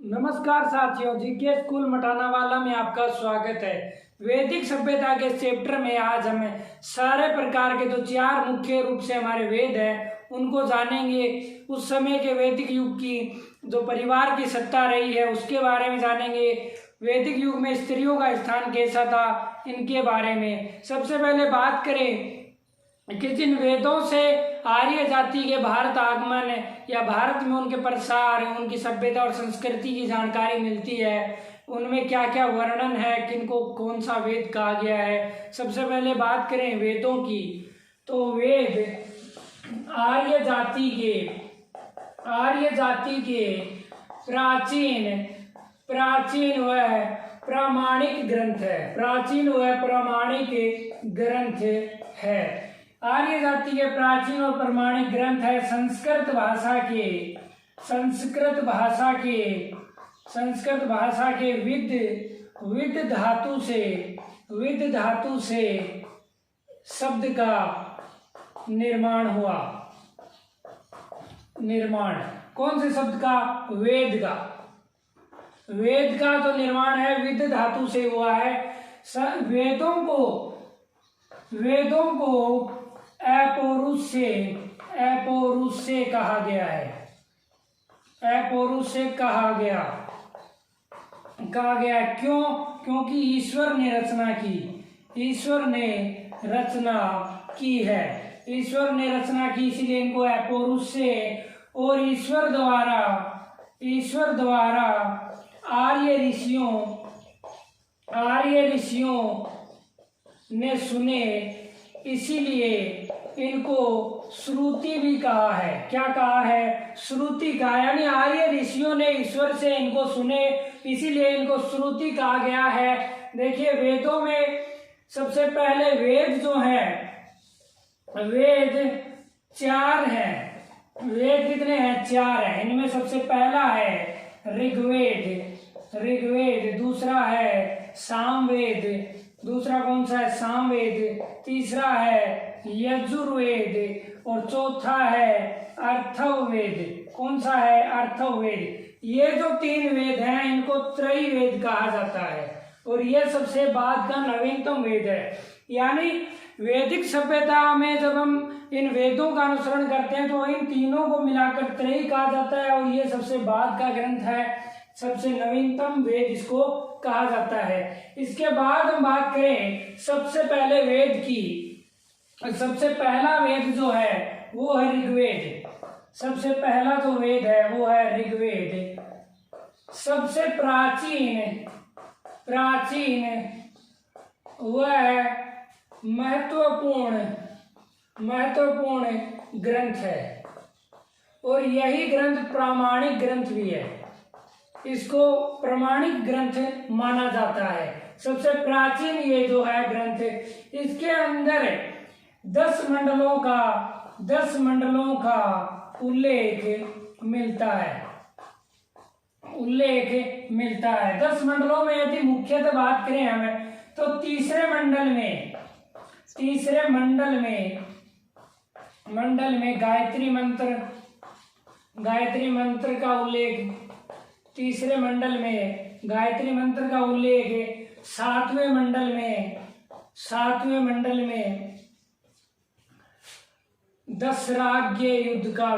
नमस्कार साथियों, GK school मटाना वाला में आपका स्वागत है। वैदिक सभ्यता के चैप्टर में आज हम सारे प्रकार के जो चार मुख्य रूप से हमारे वेद हैं उनको जानेंगे। उस समय के वैदिक युग की जो परिवार की सत्ता रही है उसके बारे में जानेंगे। वैदिक युग में स्त्रियों का स्थान कैसा था, इनके बारे में सबसे पहले बात करें कि जिन वेदों से आर्य जाति के भारत आगमन या भारत में उनके प्रसार, उनकी सभ्यता और संस्कृति की जानकारी मिलती है, उनमें क्या क्या वर्णन है, किनको कौन सा वेद कहा गया है। सबसे पहले बात करें वेदों की, तो वेद आर्य जाति के प्राचीन व प्रामाणिक ग्रंथ है। आर्य जाति के प्राचीन और प्रमाणिक ग्रंथ है। संस्कृत भाषा के विद धातु से शब्द का निर्माण हुआ। कौन से शब्द का? वेद का तो निर्माण है विद धातु से हुआ है। वेदों को अपौरुष से कहा गया है। क्यों? क्योंकि ईश्वर ने रचना की, इसलिए इनको अपौरुष से। और ईश्वर द्वारा आर्य ऋषियों ने सुने, इसीलिए इनको श्रुति भी कहा है। क्या कहा है? श्रुति कहा, यानी आर्य ऋषियों ने ईश्वर से इनको सुने, इसीलिए इनको श्रुति कहा गया है। देखिए, वेदों में सबसे पहले वेद जो है, वेद चार हैं। वेद कितने हैं? चार हैं। इनमें सबसे पहला है ऋग्वेद, दूसरा है सामवेद, दूसरा कौन सा है? सामवेद, तीसरा है यजुर्वेद और चौथा है अर्थववेद। कौन सा है? अर्थववेद। ये जो तीन वेद हैं इनको त्रैवेद कहा जाता है और ये सबसे बाद का नवीनतम वेद है। यानी वैदिक सभ्यता में जब हम इन वेदों का अनुसरण करते हैं तो इन तीनों को मिलाकर त्रयी कहा जाता है और ये सबसे बाद का ग्रंथ है, सबसे नवीनतम वेद इसको कहा जाता है। इसके बाद हम बात करें सबसे पहले वेद की। सबसे पहला वेद जो है वो है ऋग्वेद। सबसे पहला जो वेद है वो है ऋग्वेद। सबसे प्राचीन वह महत्वपूर्ण ग्रंथ है और यही ग्रंथ प्रामाणिक ग्रंथ भी है। इसको प्रामाणिक ग्रंथ माना जाता है। सबसे प्राचीन ये जो है ग्रंथ, इसके अंदर 10 मंडलों का उल्लेख मिलता है। 10 मंडलों में यदि मुख्यतः बात करें हमें तो तीसरे मंडल में गायत्री मंत्र का उल्लेख, तीसरे मंडल में गायत्री मंत्र का उल्लेख है। सातवें मंडल में दशराज्य युद्ध का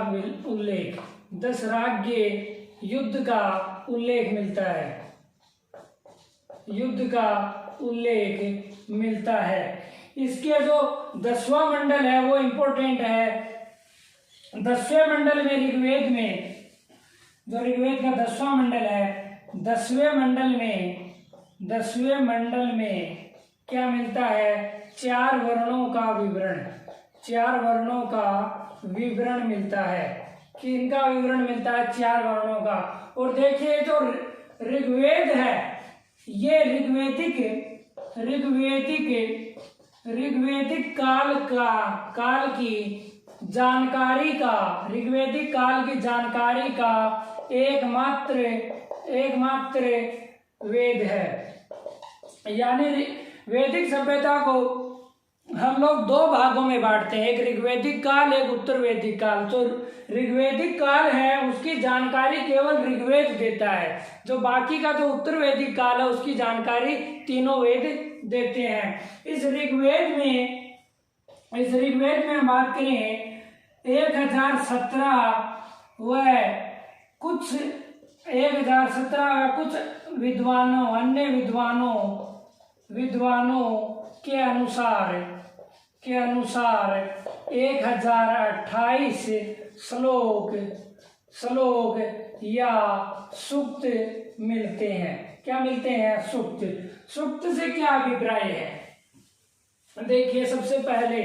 उल्लेख मिलता है। इसके जो 10वां मंडल है वो इम्पोर्टेंट है। 10वें मंडल में ऋग्वेद का 10वां मंडल है, 10वें मंडल में क्या मिलता है? 4 वर्णों का विवरण मिलता है। कि इनका विवरण मिलता है 4 वर्णों का। और देखिए जो ऋग्वेद है ये ऋग्वेदिक काल की जानकारी का एकमात्र वेद है। यानी वैदिक सभ्यता को हम लोग दो भागों में बांटते हैं, एक ऋग्वैदिक काल, एक उत्तर वैदिक काल। जो ऋग्वैदिक काल है उसकी जानकारी केवल ऋग्वेद देता है, जो बाकी का जो उत्तर वैदिक काल है उसकी जानकारी तीनों वेद देते हैं। इस ऋग्वेद में हम बात करें 1017 व कुछ विद्वानों, अन्य विद्वानों के अनुसार 1028 श्लोक या सूक्त मिलते हैं। क्या मिलते हैं? सूक्त से क्या अभिप्राय है? देखिए, सबसे पहले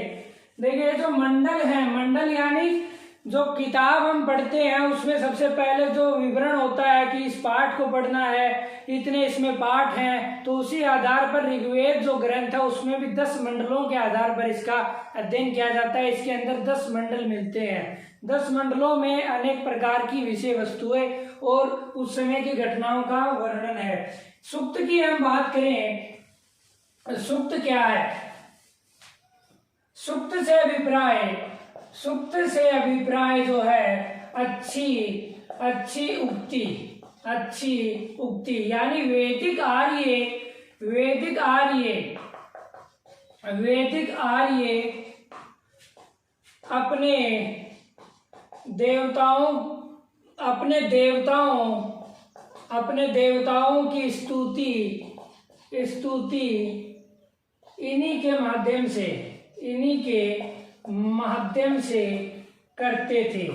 देखिए जो मंडल है, मंडल यानी जो किताब हम पढ़ते हैं उसमें सबसे पहले जो विवरण होता है कि इस पाठ को पढ़ना है, इतने इसमें पाठ हैं, तो उसी आधार पर ऋग्वेद जो ग्रंथ है उसमें भी 10 मंडलों के आधार पर इसका अध्ययन किया जाता है। इसके अंदर 10 मंडल मिलते हैं। 10 मंडलों में अनेक प्रकार की विषय वस्तुएं और उस समय की घटनाओं का वर्णन है। सूक्त की हम बात करें, सूक्त क्या है? सूक्त से अभिप्राय जो है अच्छी उक्ति यानी वैदिक आर्य अपने देवताओं की स्तुति इन्हीं के माध्यम से करते थे,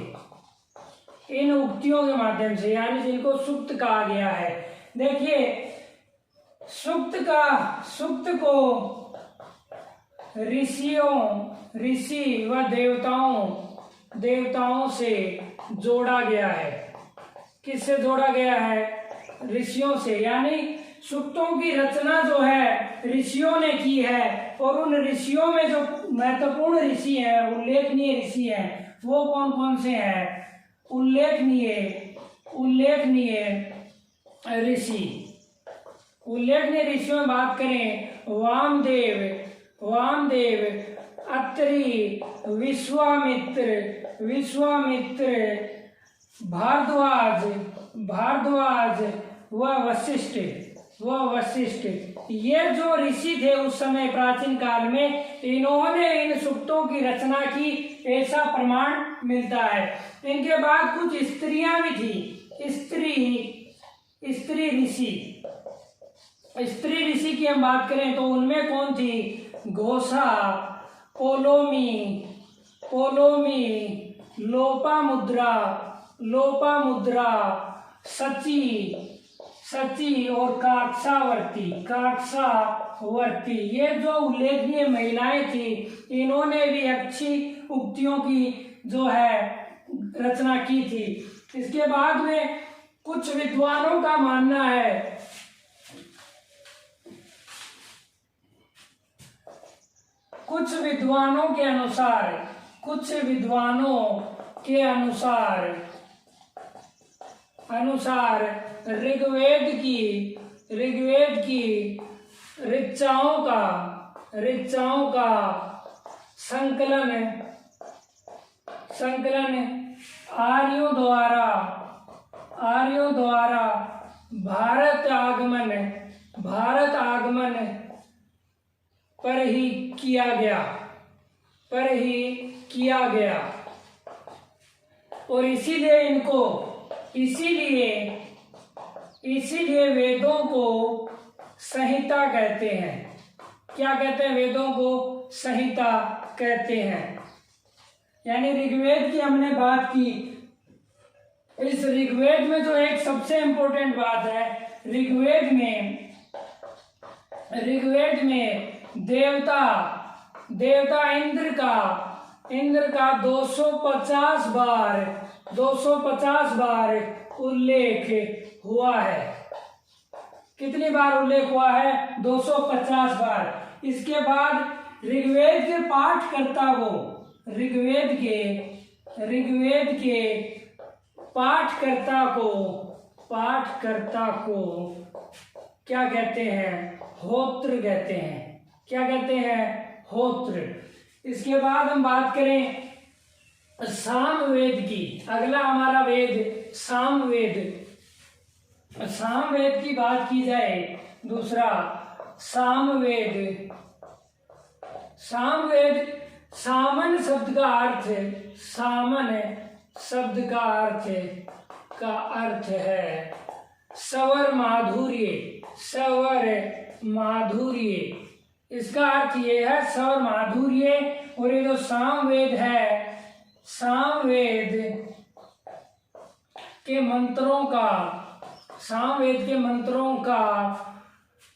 इन उक्तियों के माध्यम से, यानी जिनको सूक्त कहा गया है। देखिए, सूक्त को ऋषि व देवताओं से जोड़ा गया है। किससे जोड़ा गया है? ऋषियों से। यानी सूक्तों की रचना जो है ऋषियों ने की है, और उन ऋषियों में जो महत्वपूर्ण ऋषि हैं, उल्लेखनीय ऋषि हैं, वो कौन कौन से हैं? उल्लेखनीय ऋषियों में बात करें, वामदेव, अत्रि, विश्वामित्र, भारद्वाज व वशिष्ठ। ये जो ऋषि थे उस समय प्राचीन काल में, इन्होंने इन सूक्तों की रचना की, ऐसा प्रमाण मिलता है। इनके बाद कुछ स्त्रियां भी थी, स्त्री ऋषि की हम बात करें तो उनमें कौन थी? घोषा, पोलोमी, लोपामुद्रा, सची और काक्षावर्ती। ये जो उल्लेखनीय महिलाएं थी, इन्होंने भी अच्छी उक्तियों की जो है रचना की थी। इसके बाद में कुछ विद्वानों का मानना है, कुछ विद्वानों के अनुसार ऋग्वेद की ऋचाओं का संकलन आर्यों द्वारा भारत आगमन पर ही किया गया, और इसीलिए वेदों को संहिता कहते हैं। क्या कहते हैं? वेदों को संहिता कहते हैं। यानी ऋग्वेद की हमने बात की। इस ऋग्वेद में जो एक सबसे इंपॉर्टेंट बात है, ऋग्वेद में देवता इंद्र का 250 बार उल्लेख हुआ है। कितनी बार उल्लेख हुआ है? 250 बार। इसके बाद ऋग्वेद के पाठकर्ता को क्या कहते हैं? होत्र कहते हैं। क्या कहते हैं? होत्र। इसके बाद हम बात करें सामवेद की। अगला हमारा वेद सामवेद। सामवेद की बात की जाए, दूसरा सामवेद। सामवेद, सामन शब्द का अर्थ, सामन शब्द का अर्थ है स्वर माधुर्य। स्वर माधुर्य, इसका अर्थ ये है स्वर माधुर्य। और ये जो सामवेद है, सामवेद के मंत्रों का, सामवेद के मंत्रों का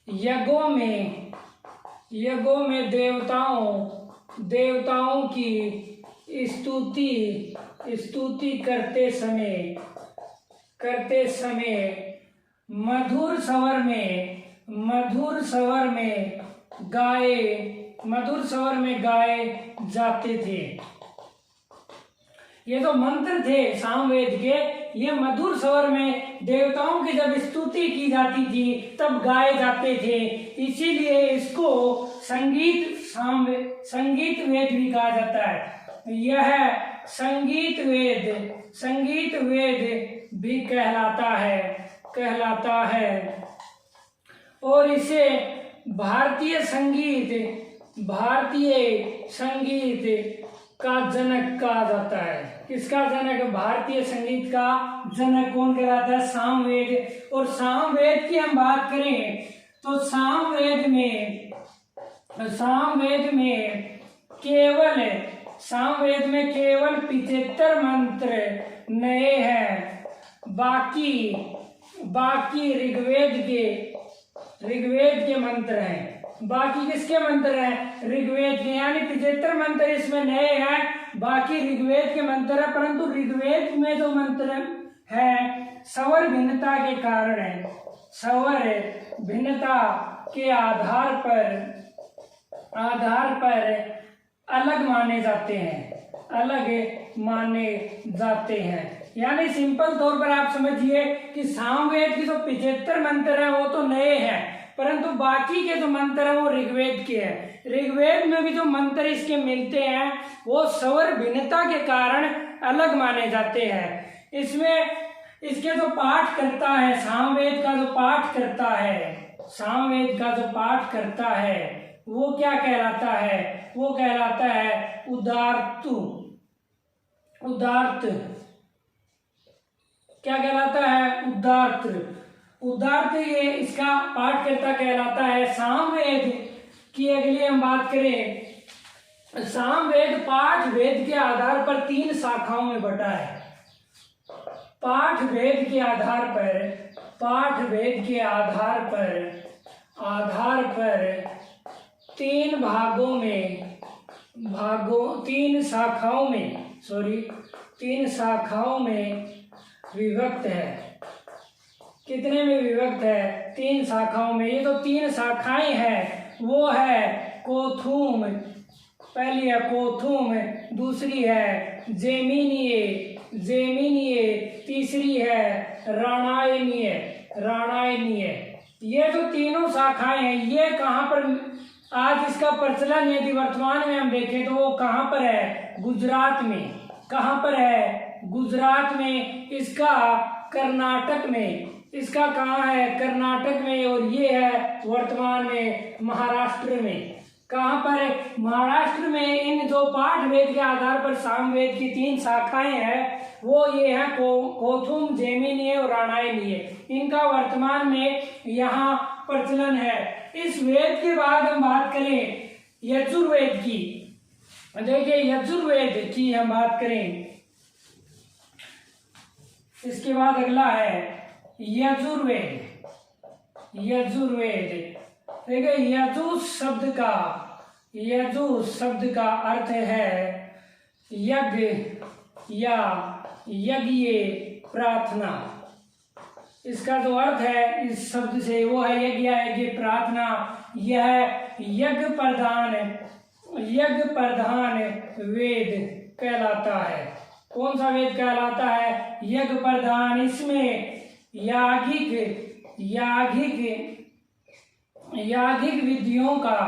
यज्ञों में देवताओं की स्तुति करते समय मधुर स्वर में गाए जाते थे। ये जो मंत्र थे सामवेद के, ये मधुर स्वर में देवताओं की जब स्तुति की जाती थी तब गाए जाते थे। इसीलिए इसको संगीत वेद भी कहा जाता है। यह संगीत वेद भी कहलाता है। और इसे भारतीय संगीत का जनक कहा जाता है। किसका जनक? भारतीय संगीत का जनक कौन कहलाता है? सामवेद। और सामवेद की हम बात करें तो सामवेद में केवल 75 मंत्र नए हैं। बाकी ऋग्वेद के मंत्र हैं। बाकी किसके मंत्र हैं? ऋग्वेद के। यानी 75 मंत्र इसमें नए हैं, बाकी ऋग्वेद के मंत्र है। परंतु ऋग्वेद में जो मंत्र है स्वर भिन्नता के कारण है, स्वर भिन्नता के आधार पर अलग माने जाते हैं। यानी सिंपल तौर पर आप समझिए कि सामवेद की जो 75 मंत्र हैं वो तो नए हैं, परंतु बाकी के जो मंत्र हैं वो ऋग्वेद के हैं। ऋग्वेद में भी जो मंत्र इसके मिलते हैं वो स्वर भिन्नता के कारण अलग माने जाते हैं। इसमें इसके जो पाठ करता है, सामवेद का जो पाठ करता है वो क्या कहलाता है? वो कहलाता है उदार्त। क्या कहलाता है? उदार्त ये इसका पाठकर्ता कहलाता है। सामवेद की अगली हम बात करें, सामवेद पाठ वेद के आधार पर 3 शाखाओं में बटा है। पाठ वेद के आधार पर 3 शाखाओं में विभक्त है। कितने में विभक्त है? 3 शाखाओं में। ये तो 3 शाखाएं हैं वो है कोथुम, पहली है कोथुम, दूसरी है जेमिनीय, तीसरी है राणायनीय। ये जो तीनों शाखाएं हैं ये कहाँ पर आज इसका प्रचलन यदि वर्तमान में हम देखें तो वो कहाँ पर है? गुजरात में। कहाँ पर है? गुजरात में। इसका कर्नाटक में। इसका कहाँ है? कर्नाटक में। और ये है वर्तमान में महाराष्ट्र में। कहाँ पर है? महाराष्ट्र में। इन जो पाठ वेद के आधार पर सामवेद की 3 शाखाएं हैं वो ये है कोथुम, जेमिनीय और राणायनीय। इनका वर्तमान में यहाँ प्रचलन है। इस वेद के बाद हम बात करें यजुर्वेद की। देखिए यजुर्वेद की हम बात करें, इसके बाद अगला है यजुर्वेद। देखिए यजु शब्द का अर्थ है यज्ञ या यज्ञ प्रार्थना। इसका जो अर्थ है इस शब्द से वो है यज्ञ प्रार्थना। यह यज्ञ प्रधान वेद कहलाता है। कौन सा वेद कहलाता है? यज्ञ प्रधान। इसमें यागिक विधियों का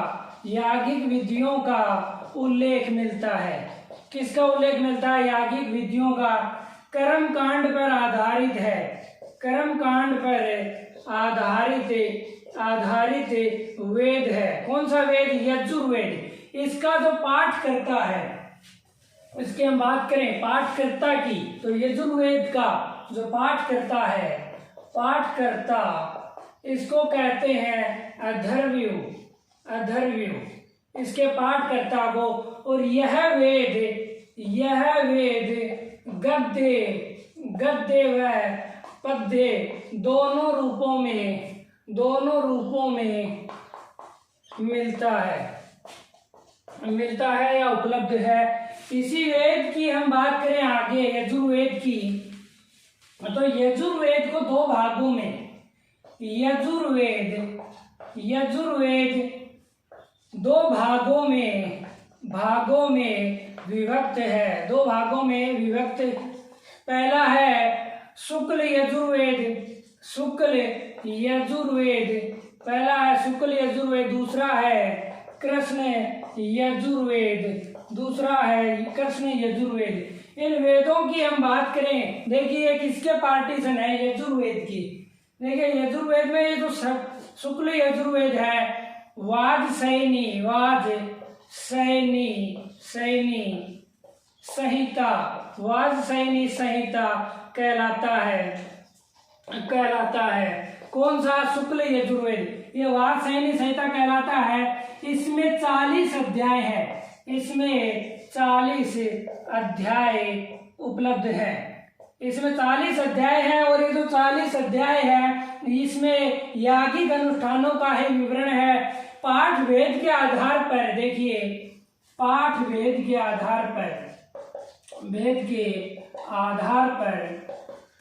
याज्ञिक विधियों का उल्लेख मिलता है। किसका उल्लेख मिलता है? याज्ञिक विधियों का। कर्म कांड पर आधारित है, कर्म कांड पर आधारित वेद है। कौन सा वेद? यजुर्वेद। इसका जो पाठ करता है, इसकी हम बात करें पाठकर्ता की, तो यजुर्वेद का जो पाठ करता है, पाठकर्ता, इसको कहते हैं अथर्वयु, अथर्वयु इसके पाठकर्ता को। और यह वेद गद्य व पद्य दोनों रूपों में मिलता है या उपलब्ध है। इसी वेद की हम बात करें आगे, यजुर्वेद की, तो यजुर्वेद को दो भागों में, यजुर्वेद दो भागों में विभक्त है, दो भागों में विभक्त। पहला है शुक्ल यजुर्वेद, पहला है शुक्ल यजुर्वेद, दूसरा है कृष्ण यजुर्वेद, दूसरा है कृष्ण यजुर्वेद। इन वेदों की हम बात करें, देखिए किसके पार्टीशन है यजुर्वेद की। देखिए यजुर्वेद में ये जो शुक्ल यजुर्वेद है, वाजसैनी संहिता, वाजसैनी संहिता कहलाता है। कौन सा? शुक्ल यजुर्वेद, ये वाजसैनी संहिता कहलाता है। इसमें 40 अध्याय है, इसमें 40 अध्याय उपलब्ध है, इसमें 40 अध्याय है। और ये जो 40 अध्याय है, इसमें याज्ञिक अनुष्ठानों का ही विवरण है। पाठ वेद के आधार पर, देखिए पाठ वेद के आधार पर,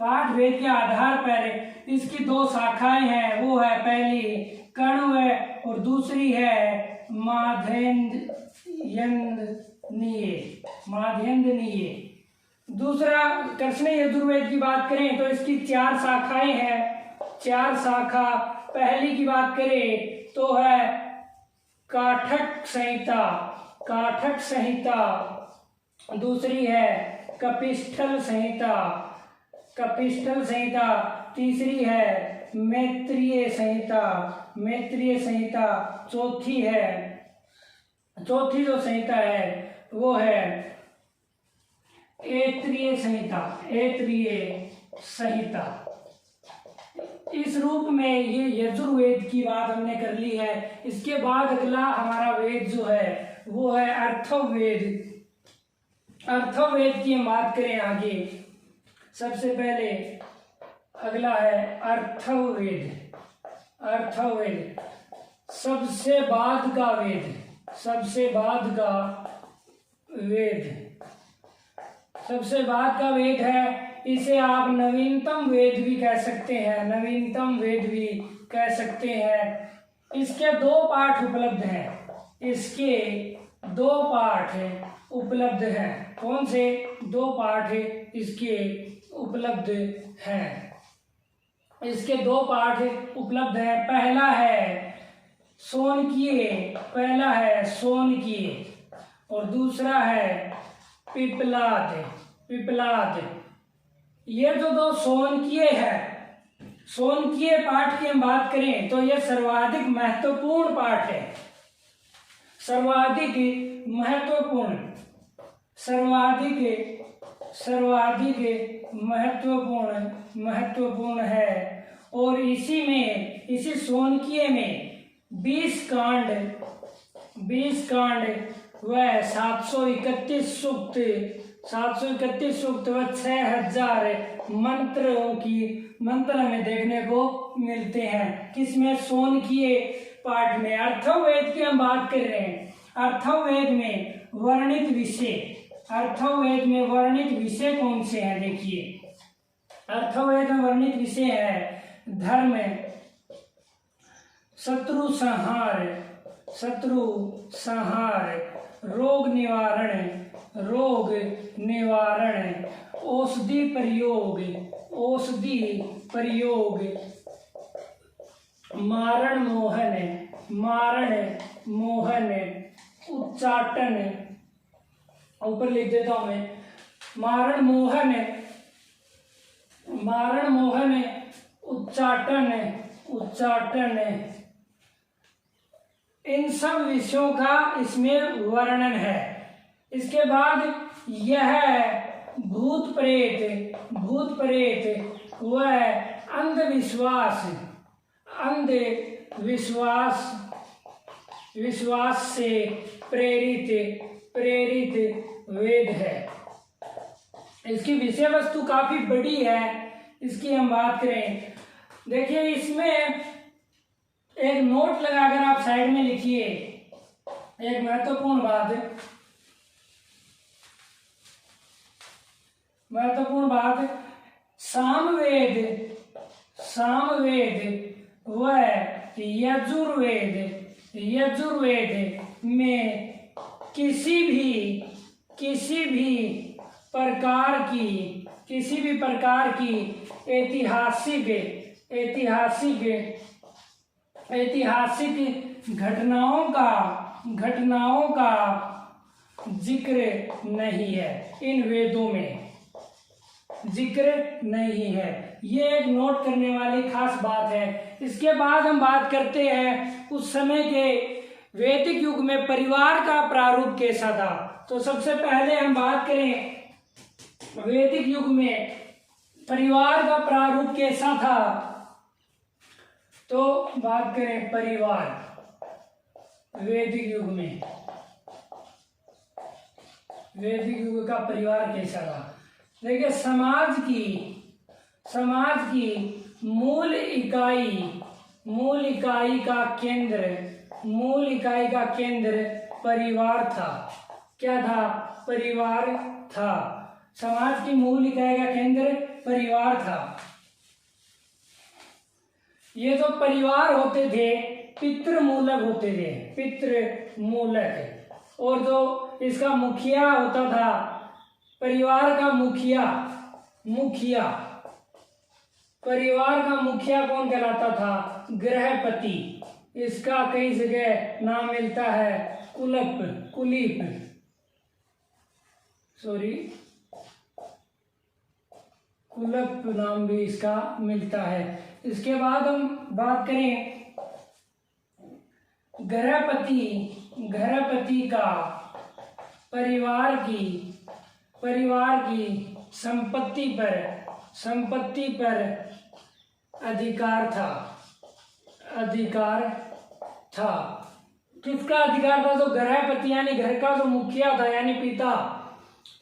पाठ वेद के आधार पर इसकी दो शाखाएं हैं। वो है पहली कण्व और दूसरी है माध्यन्दिनीय। दूसरा कृष्ण यजुर्वेद की बात करें तो इसकी 4 शाखाएं हैं, 4 शाखा। पहली की बात करें तो है काठक संहिता, दूसरी है कपिस्थल संहिता, तीसरी है मैत्रेय संहिता, चौथी जो संहिता है वो है ऐत्रेय संहिता। इस रूप में ये यजुर्वेद की बात हमने कर ली है। इसके बाद अगला हमारा वेद जो है वो है अर्थवेद। अर्थवेद की हम बात करें आगे, सबसे पहले अगला है अर्थवेद। सबसे बाद का वेद है। इसे आप नवीनतम वेद भी कह सकते हैं, इसके 2 पाठ उपलब्ध हैं, कौन से 2 पाठ इसके उपलब्ध हैं? इसके 2 पाठ उपलब्ध हैं। पहला है सोनकीय और दूसरा है पिपलाद। ये जो 2 सोनकीय पाठ की हम बात करें तो यह सर्वाधिक महत्वपूर्ण पाठ है, सर्वाधिक महत्वपूर्ण है। और इसी सोनकीय में 20 कांड व 731 सूक्त व 6000 मंत्र हमें देखने को मिलते हैं। किसमें? सोनकीय पाठ में। अर्थवेद की हम बात कर रहे हैं। अर्थवेद में वर्णित विषय कौन से हैं? देखिए अर्थवेद में वर्णित विषय है धर्म, शत्रु संहार, रोग निवारण, औषधि प्रयोग, मारण मोहन, उच्चाटन, ऊपर लिख देता हूं मैं, मारण मोहन, उच्चाटन, इन सब विषयों का इसमें वर्णन है। इसके बाद यह भूत प्रेत वह विश्वास से प्रेरित वेद है। इसकी विषय वस्तु काफी बड़ी है, इसकी हम बात करें। देखिए इसमें एक नोट लगाकर आप साइड में लिखिए, एक महत्वपूर्ण बात, सामवेद व यजुर्वेद में किसी भी प्रकार की ऐतिहासिक घटनाओं का जिक्र नहीं है, इन वेदों में जिक्र नहीं है। ये एक नोट करने वाली खास बात है। इसके बाद हम बात करते हैं उस समय के वैदिक युग में परिवार का प्रारूप कैसा था। तो सबसे पहले हम बात करें वैदिक युग में परिवार का प्रारूप कैसा था। तो बात करें परिवार वैदिक युग का परिवार कैसा था। देखिए समाज की मूल इकाई का केंद्र परिवार था। क्या था? परिवार था। समाज की मूल इकाई का केंद्र परिवार था। ये जो परिवार होते थे पितृमूलक होते थे, और जो इसका मुखिया होता था, परिवार का मुखिया परिवार का मुखिया कौन कहलाता था? गृहपति। इसका कई जगह नाम मिलता है कुलप नाम भी इसका मिलता है। इसके बाद हम बात करें गृहपति का परिवार की संपत्ति पर अधिकार था। किसका अधिकार था? जो गृहपति यानी घर का जो मुखिया था, यानी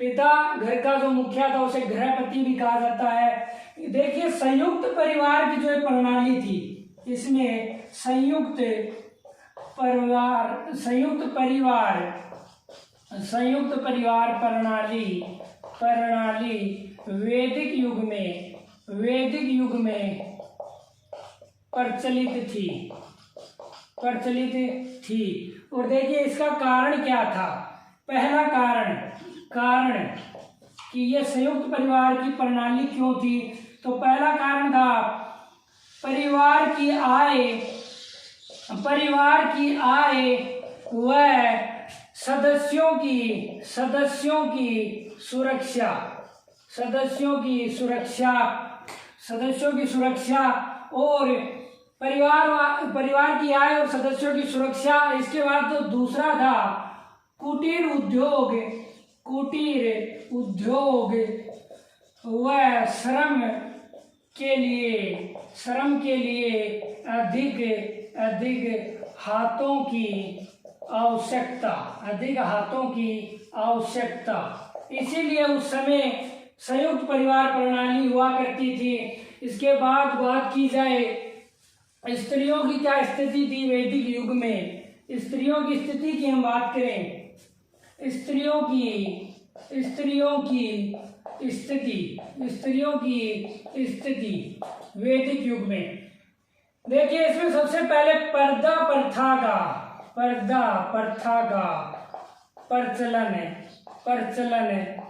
पिता घर का जो मुखिया था उसे गृहपति भी कहा जाता है। देखिए संयुक्त परिवार की जो प्रणाली थी, इसमें संयुक्त परिवार प्रणाली वैदिक युग में प्रचलित थी। और देखिए इसका कारण क्या था? पहला कारण कि यह संयुक्त परिवार की प्रणाली क्यों थी, तो पहला कारण था परिवार की आय व सदस्यों की सुरक्षा और परिवार की आय और सदस्यों की सुरक्षा। इसके बाद तो दूसरा था कुटीर उद्योग व श्रम के लिए अधिक हाथों की आवश्यकता। इसीलिए उस समय संयुक्त परिवार प्रणाली हुआ करती थी। इसके बाद बात की जाए स्त्रियों की क्या स्थिति थी वैदिक युग में। स्त्रियों की स्थिति की हम बात करें, स्त्रियों की वैदिक युग में। देखिए इसमें सबसे पहले पर्दा प्रथा का प्रचलन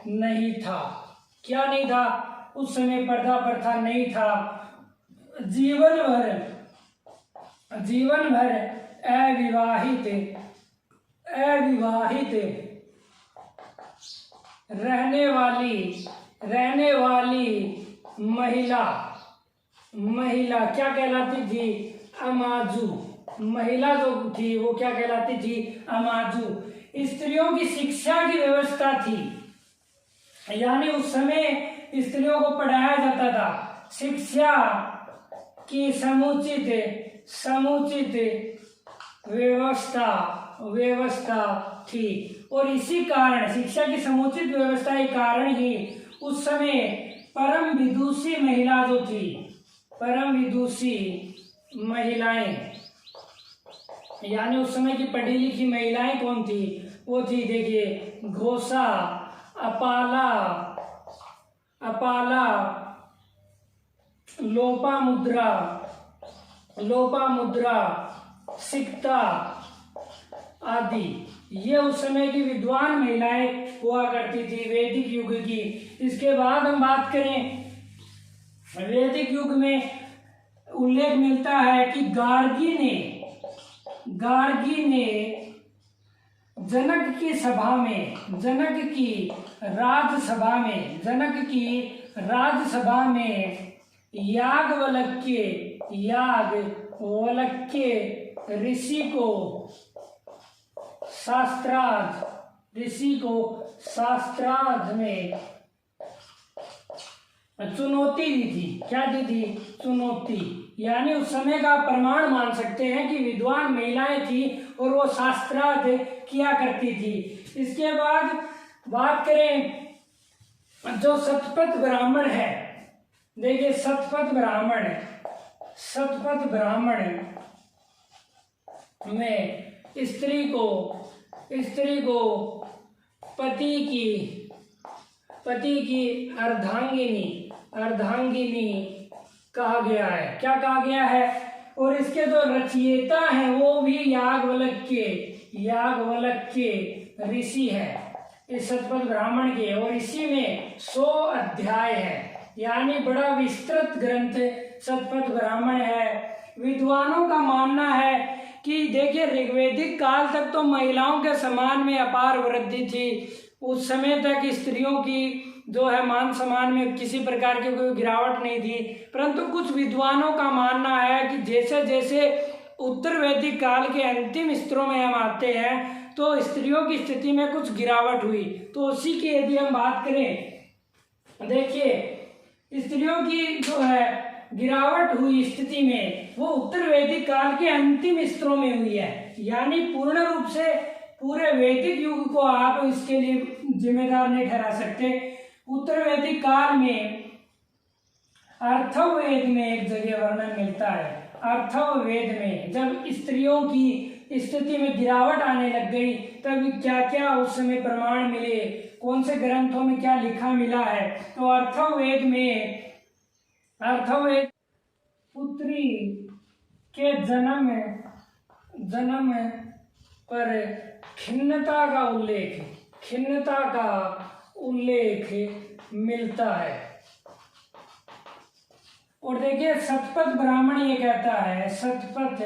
नहीं था। क्या नहीं था? उस समय पर्दा प्रथा नहीं था। जीवन भर अविवाहित, अविवाहित, रहने वाली महिला, महिला क्या कहलाती थी? अमाजू। महिला जो थी वो क्या कहलाती थी? अमाजू। स्त्रियों की शिक्षा की व्यवस्था थी, यानी उस समय स्त्रियों को पढ़ाया जाता था। शिक्षा की समुचित व्यवस्था थी, और इसी कारण शिक्षा की समुचित व्यवस्था के कारण ही उस समय परम विदुषी महिला जो थी, परम विदुषी महिलाएं, यानी उस समय की पढ़ी लिखी महिलाएं कौन थी? वो थी, देखिए, घोषा, अपाला, लोपामुद्रा, सिक्ता आदि। ये उस समय की विद्वान महिलाएं हुआ करती थी वैदिक युग की। इसके बाद हम बात करें, वैदिक युग में उल्लेख मिलता है कि गार्गी ने जनक की राजसभा में याज्ञवल्क्य ऋषि को शास्त्रार्थ में चुनौती दी थी। क्या दी थी? चुनौती। यानी उस समय का प्रमाण मान सकते हैं कि विद्वान महिलाएं थी और वो शास्त्रार्थ किया करती थी। इसके बाद बात करें जो शतपथ ब्राह्मण है, देखिए शतपथ ब्राह्मण में स्त्री को पति की अर्धांगिनी कहा गया है। क्या कहा गया है? और इसके जो रचयिता हैं वो भी याज्ञवल्क्य ऋषि है इस शतपथ ब्राह्मण के, और इसी में 100 अध्याय है, यानी बड़ा विस्तृत ग्रंथ शतपथ ब्राह्मण है। विद्वानों का मानना है कि देखिए ऋग्वैदिक काल तक तो महिलाओं के सम्मान में अपार वृद्धि थी। उस समय तक स्त्रियों की जो है मान सम्मान में किसी प्रकार की कोई गिरावट नहीं थी, परंतु कुछ विद्वानों का मानना है कि जैसे जैसे उत्तर वैदिक काल के अंतिम स्तरों में हम आते हैं तो स्त्रियों की स्थिति में कुछ गिरावट हुई। तो उसी की यदि हम बात करें, देखिए स्त्रियों की जो है गिरावट हुई स्थिति में वो उत्तर वैदिक काल के अंतिम स्तरों में हुई है, यानी पूर्ण रूप से पूरे वैदिक युग को आप इसके लिए जिम्मेदार नहीं ठहरा सकते। उत्तर वैदिक काल में अर्थवेद में एक जगह वर्णन मिलता है। अर्थवेद में जब स्त्रियों की स्थिति में गिरावट आने लग गई तब क्या क्या उस समय प्रमाण मिले, कौन से ग्रंथों में क्या लिखा मिला है, तो अर्थवेद पुत्री के जन्म पर खिन्नता का उल्लेख मिलता है। और देखिए शतपथ ब्राह्मण ये कहता है, शतपथ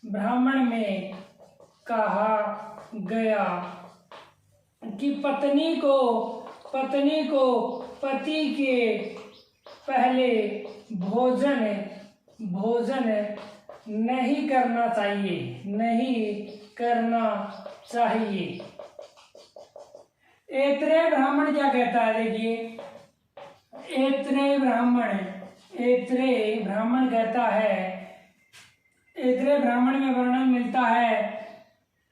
ब्राह्मण में कहा गया कि पत्नी को पति के पहले भोजन नहीं करना चाहिए। ऐत्रेय ब्राह्मण क्या कहता है? देखिए ऐत्रेय ब्राह्मण कहता है, ऐत्रेय ब्राह्मण में वर्णन मिलता है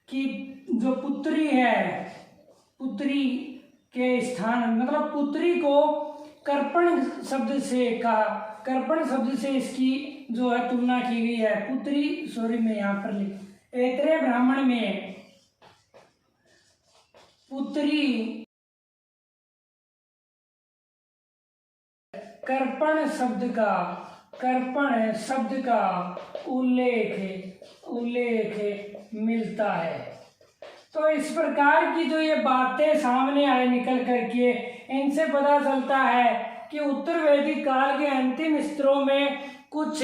कि जो पुत्री है, पुत्री के स्थान मतलब पुत्री को कर्पण शब्द से इसकी जो है तुलना की गई है। पुत्री, सॉरी मैं यहाँ पर लिख, ऐत्रेय ब्राह्मण में पुत्री कर्पण शब्द का उल्लेख मिलता है। तो इस प्रकार की जो ये बातें सामने आए निकल करके, इनसे पता चलता है कि उत्तर वैदिक काल के अंतिम स्तरों में कुछ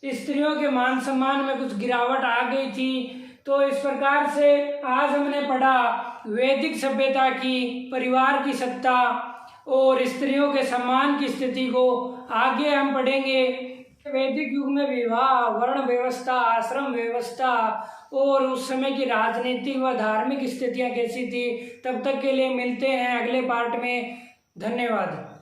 स्त्रियों के मान सम्मान में कुछ गिरावट आ गई थी। तो इस प्रकार से आज हमने पढ़ा वैदिक सभ्यता की परिवार की सत्ता और स्त्रियों के सम्मान की स्थिति को। आगे हम पढ़ेंगे वैदिक युग में विवाह, वर्ण व्यवस्था, आश्रम व्यवस्था और उस समय की राजनीतिक व धार्मिक स्थितियां कैसी थी। तब तक के लिए मिलते हैं अगले पार्ट में। धन्यवाद।